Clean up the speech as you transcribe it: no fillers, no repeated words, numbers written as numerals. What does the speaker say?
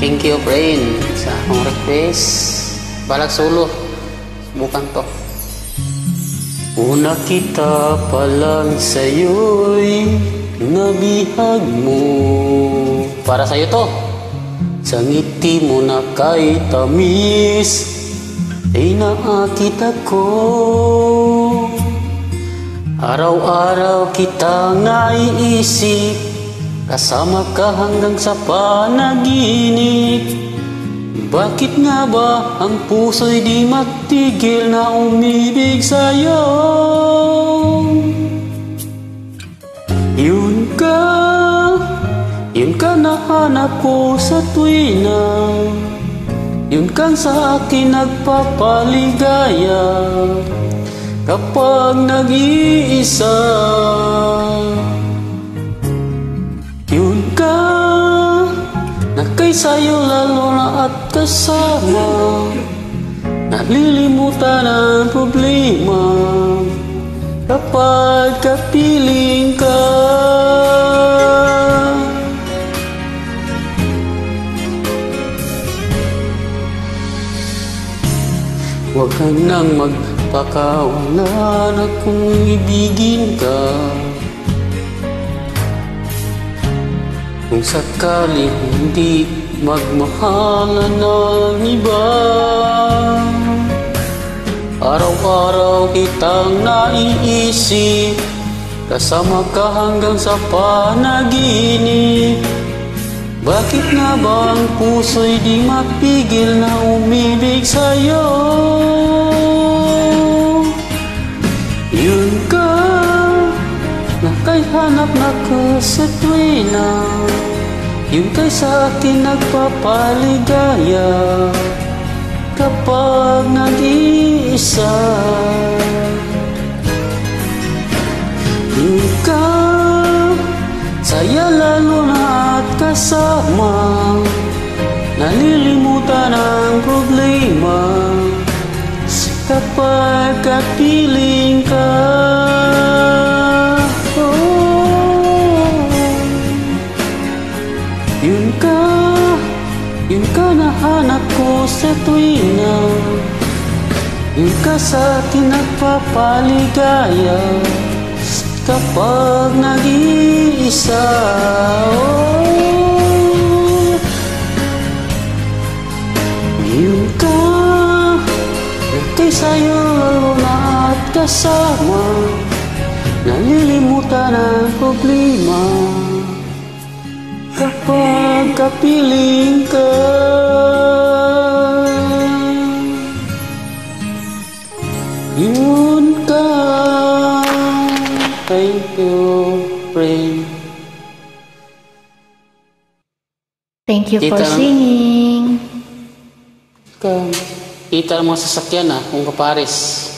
Thank you, friend, sa akong request. Balag solo. Bukan to. Una kita pa lang sa'yo'y nabihag mo. Para sa'yo to. Sa ngiti mo na kay tamis ay naakit ako. Araw-araw kitang naiisip, kasama ka hanggang sa panaginip. Bakit nga ba ang puso'y di matigil na umibig sa'yo? Yun ka nahanap ko sa tuwina. Yun kang sa akin nagpapaligaya kapag nag-iisa. Yun ka na kay sa'yo lalo na at kasama, nalilimutan ang problema kapag kapiling ka. Huwag ka nang magpakawala na kung ibigin ka. Kung sakali hindi magmahalan ng iba, araw-araw kitang naiisip, kasama ka hanggang sa panaginip. Bakit nga ba ang puso'y di mapigil na umibig sa'yo? Yun ka na kay hanap na ka sa tuwina. Yun kay sa akin nagpapaligaya kapag nag-iisa. Yun ka saya lalo na at kasama, nalilimutan ang problema kapag kapiling ka. Yun ka nahanap ko sa tuwina. Yun ka sa akin nagpapaligaya kapag nag-iisa. Yun ka kay sa'yo lalo na at kasama, nalilimutan ang problema kapag kapiling ka. Yun ka. Thank you, friend. Thank you for singing. Kita mo sa sasakyan kung kapares.